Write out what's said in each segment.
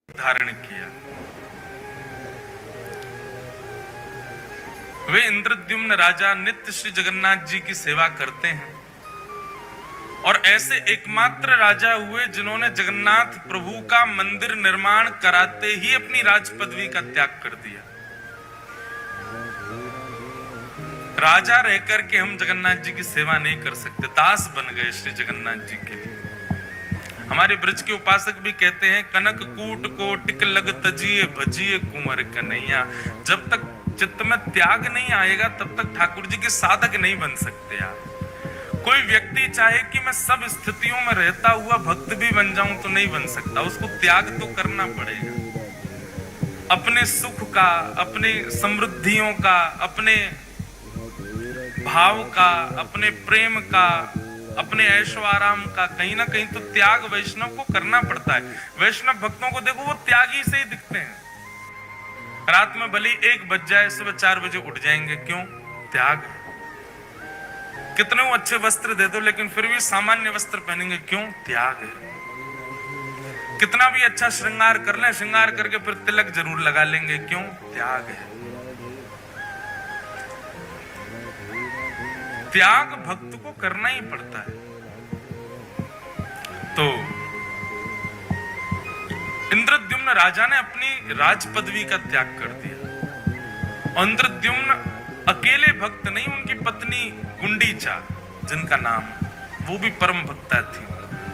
धारण किया। वे इंद्रद्युम्न राजा नित्य श्री जगन्नाथ जी की सेवा करते हैं और ऐसे एकमात्र राजा हुए जिन्होंने जगन्नाथ प्रभु का मंदिर निर्माण कराते ही अपनी राज पदवी का त्याग कर दिया। राजा रहकर के हम जगन्नाथ जी की सेवा नहीं कर सकते, दास बन गए श्री जगन्नाथ जी के लिए। हमारे ब्रज के उपासक भी कहते हैं, कनक कूट को टिक लग तजिए भजिए कुंवर कन्हैया। जब तक चित्त में त्याग नहीं आएगा तब तक ठाकुर जी के साधक नहीं बन सकते आप। कोई व्यक्ति चाहे कि मैं सब स्थितियों में रहता हुआ भक्त भी बन जाऊं तो नहीं बन सकता, उसको त्याग तो करना पड़ेगा। अपने सुख का, अपने समृद्धियों का, अपने भाव का, अपने प्रेम का, अपने ऐशो आराम का कहीं ना कहीं तो त्याग वैष्णव को करना पड़ता है। वैष्णव भक्तों को देखो, वो त्यागी से ही दिखते हैं। रात में भले 1 बज जाए, सुबह 4 बजे उठ जाएंगे, क्यों? त्याग। कितने वो अच्छे वस्त्र दे दो लेकिन फिर भी सामान्य वस्त्र पहनेंगे, क्यों? त्याग है। कितना भी अच्छा श्रृंगार कर लें, श्रृंगार करके फिर तिलक जरूर लगा लेंगे, क्यों? त्याग है। त्याग भक्त को करना ही पड़ता है। तो इंद्रद्युम्न राजा ने अपनी राज पदवी का त्याग कर दिया। इंद्रद्युम्न अकेले भक्त नहीं, उनकी पत्नी गुंडीचा जिनका नाम, वो भी परम भक्ता थी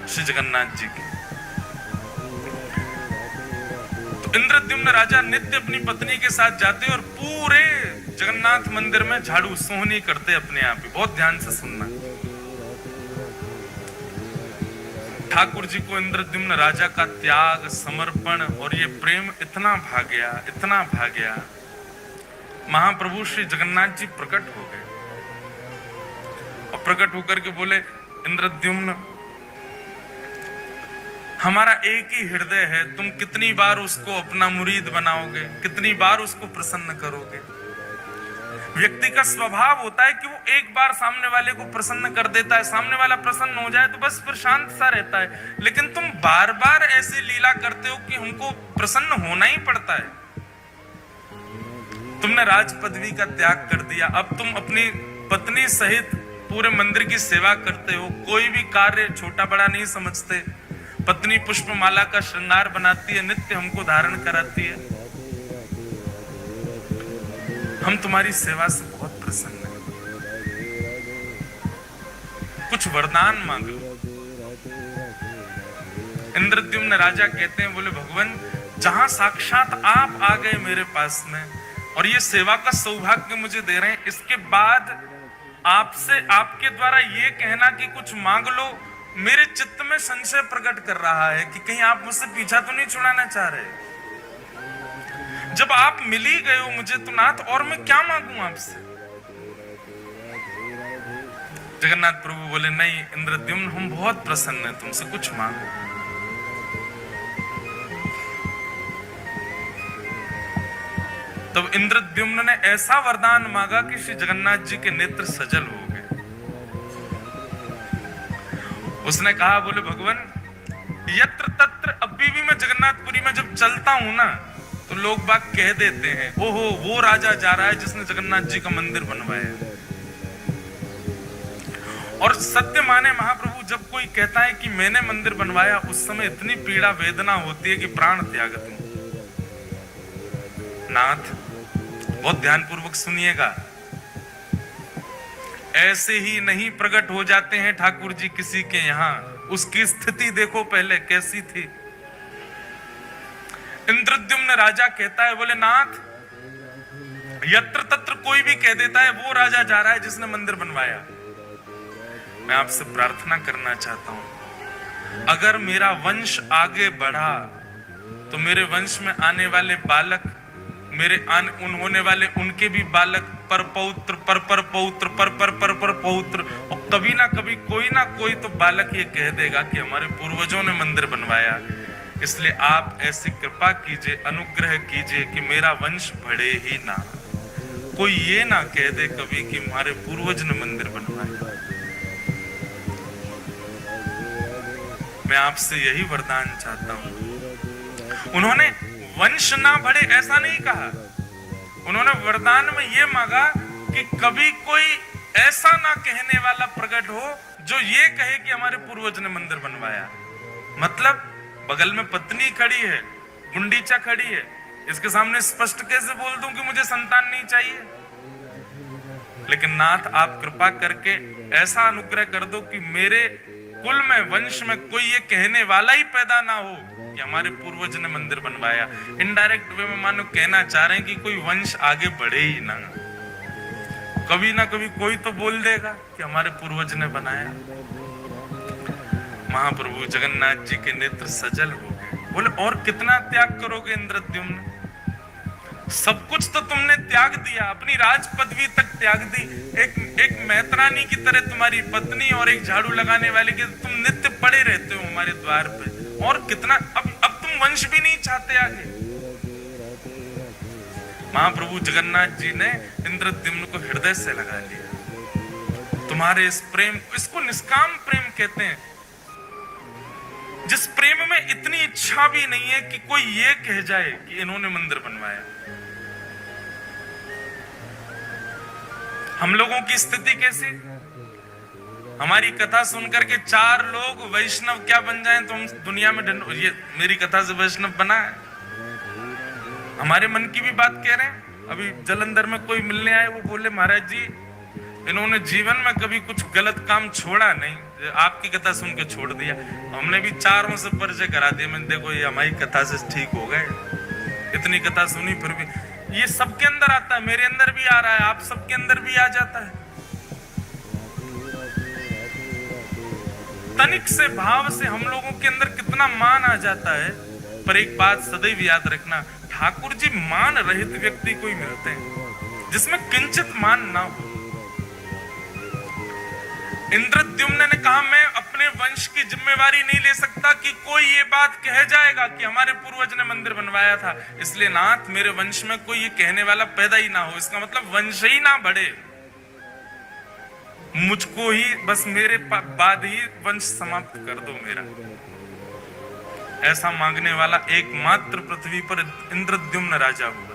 श्री जगन्नाथ जी की। तो इंद्रद्युम्न राजा नित्य अपनी पत्नी के साथ जाते और पूरे जगन्नाथ मंदिर में झाड़ू सोहनी करते अपने आप ही। बहुत ध्यान से सुनना। ठाकुर जी को इंद्रद्युम्न राजा का त्याग, समर्पण और ये प्रेम इतना भा गया, इतना भा गया। महाप्रभु श्री जगन्नाथ जी प्रकट हो गए और प्रकट होकर के बोले, इंद्रद्युम्न हमारा एक ही हृदय है, तुम कितनी बार उसको अपना मुरीद बनाओगे, कितनी बार उसको प्रसन्न करोगे। व्यक्ति का स्वभाव होता है कि वो एक बार सामने वाले को प्रसन्न कर देता है, सामने वाला प्रसन्न हो जाए तो बस फिर शांत सा रहता है। लेकिन तुम बार बार ऐसी लीला करते हो कि हमको प्रसन्न होना ही पड़ता है। तुमने राज पदवी का त्याग कर दिया, अब तुम अपनी पत्नी सहित पूरे मंदिर की सेवा करते हो, कोई भी कार्य छोटा बड़ा नहीं समझते। पत्नी पुष्पमाला का श्रृंगार बनाती है, नित्य हमको धारण कराती है। हम तुम्हारी सेवा से बहुत प्रसन्न हैं, कुछ वरदान मांग लो। इंद्रद्युम्न राजा कहते हैं, बोले भगवान, जहां साक्षात आप आ गए मेरे पास में और ये सेवा का सौभाग्य मुझे दे रहे हैं, इसके बाद आपसे, आपके द्वारा ये कहना कि कुछ मांग लो, मेरे चित्त में संशय प्रकट कर रहा है कि कहीं आप मुझसे पीछा तो नहीं छुड़ाना चाह रहे। जब आप मिल ही गए हो मुझे तो नाथ, और मैं क्या मांगू आपसे? जगन्नाथ प्रभु बोले, नहीं इंद्रद्युम्न, हम बहुत प्रसन्न हैं तुमसे, कुछ मांगो। तब इंद्रद्युम्न ने ऐसा वरदान मांगा कि श्री जगन्नाथ जी के नेत्र सजल हो गए। उसने कहा, बोले भगवान, यत्र तत्र, अभी भी मैं जगन्नाथपुरी में जब चलता हूं ना तो लोग बाग कह देते हैं, ओहो वो राजा जा रहा है जिसने जगन्नाथ जी का मंदिर बनवाया। और सत्य माने महाप्रभु, जब कोई कहता है कि मैंने मंदिर बनवाया, उस समय इतनी पीड़ा वेदना होती है कि प्राण त्याग दूं। नाथ, बहुत ध्यानपूर्वक सुनिएगा, ऐसे ही नहीं प्रकट हो जाते हैं ठाकुर जी किसी के यहाँ। उसकी स्थिति देखो पहले कैसी थी। इंद्रद्युम्न राजा कहता है, बोले नाथ, यत्र तत्र कोई भी कह देता है वो राजा जा रहा है जिसने मंदिर बनवाया। मैं आपसे प्रार्थना करना चाहता हूं, अगर मेरा वंश आगे बढ़ा तो मेरे वंश में आने वाले बालक, मेरे होने वाले उनके भी बालक, पर पौत्र, पर पौत्र, पर पौत्र, और कभी ना कभी कोई ना कोई तो बालक ये कह देगा कि हमारे पूर्वजों ने मंदिर बनवाया। इसलिए आप ऐसी कृपा कीजिए, अनुग्रह कीजिए कि मेरा वंश बढ़े ही ना, कोई ये ना कह दे कभी कि हमारे पूर्वज ने मंदिर बनवाया। मैं आपसे यही वरदान चाहता हूं। उन्होंने वंश ना बढ़े ऐसा नहीं कहा, उन्होंने वरदान में यह मांगा कि कभी कोई ऐसा ना कहने वाला प्रकट हो जो ये कहे कि हमारे पूर्वज ने मंदिर बनवाया। मतलब बगल में पत्नी खड़ी है, गुंडीचा खड़ी है, इसके सामने स्पष्ट कैसे बोल दूं कि मुझे संतान नहीं चाहिए? लेकिन नाथ आप कृपा करके ऐसा अनुग्रह कर दो कि मेरे कुल में, वंश में कोई ये कहने वाला ही पैदा ना हो कि हमारे पूर्वज ने मंदिर बनवाया। इनडायरेक्ट वे में मानो कहना चाह रहे हैं कि कोई वंश आगे बढ़े ही ना, कभी ना कभी कोई तो बोल देगा कि हमारे पूर्वज ने बनाया। महाप्रभु जगन्नाथ जी के नेत्र सजल हो गए, बोले और कितना त्याग करोगे इंद्रद्युम्न? सब कुछ तो तुमने त्याग दिया, अपनी राज पदवी तक त्याग दी, एक मैत्रानी की तरह तुम्हारी पत्नी और एक झाड़ू लगाने वाले के तुम नित्य पड़े रहते हो हमारे द्वार पे, और कितना अब तुम वंश भी नहीं चाहते आगे। महाप्रभु जगन्नाथ जी ने इंद्रद्युम्न को हृदय से लगा लिया। तुम्हारे इस प्रेम, इसको निष्काम प्रेम कहते हैं, जिस प्रेम में इतनी इच्छा भी नहीं है कि कोई ये कह जाए कि इन्होंने मंदिर बनवाया। हम लोगों की स्थिति कैसी? हमारी कथा सुनकर के 4 लोग वैष्णव क्या बन जाएं तो हम दुनिया में ये मेरी कथा से वैष्णव बना है। हमारे मन की भी बात कह रहे हैं। अभी जलंधर में कोई मिलने आए, वो बोले महाराज जी इन्होंने जीवन में कभी कुछ गलत काम छोड़ा नहीं, आपकी कथा सुन के छोड़ दिया। हमने भी 4 से परिचय करा दिया, मैंने देखो ये हमारी कथा से ठीक हो गए, इतनी कथा सुनी फिर भी। ये सबके अंदर आता है, मेरे अंदर भी आ रहा है, आप सबके अंदर भी आ जाता है। तनिक से भाव से हम लोगों के अंदर कितना मान आ जाता है। पर एक बात सदैव याद रखना, ठाकुर जी मान रहित व्यक्ति कोई मिलते हैं जिसमें किंचित मान ना हो। इंद्रद्युम्न ने कहा मैं अपने वंश की जिम्मेवारी नहीं ले सकता कि कोई ये बात कह जाएगा कि हमारे पूर्वज ने मंदिर बनवाया था, इसलिए नाथ मेरे वंश में कोई ये कहने वाला पैदा ही ना हो। इसका मतलब वंश ही ना बढ़े, मुझको ही बस मेरे बाद ही वंश समाप्त कर दो मेरा। ऐसा मांगने वाला एकमात्र पृथ्वी पर इंद्रद्युम्न राजा हुआ।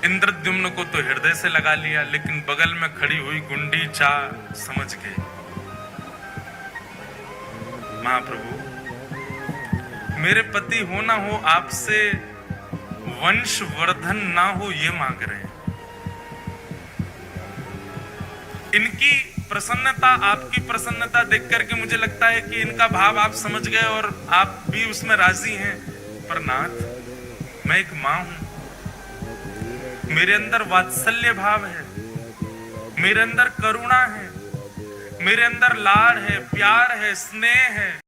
इंद्रद्युम्न को तो हृदय से लगा लिया, लेकिन बगल में खड़ी हुई गुंडीचा समझ गए। महाप्रभु मेरे पति हो ना हो, आपसे वंश वर्धन ना हो ये मांग रहे हैं। इनकी प्रसन्नता, आपकी प्रसन्नता देख करके मुझे लगता है कि इनका भाव आप समझ गए और आप भी उसमें राजी हैं। पर नाथ मैं एक मां हूं, मेरे अंदर वात्सल्य भाव है, मेरे अंदर करुणा है, मेरे अंदर लाड़ है, प्यार है, स्नेह है।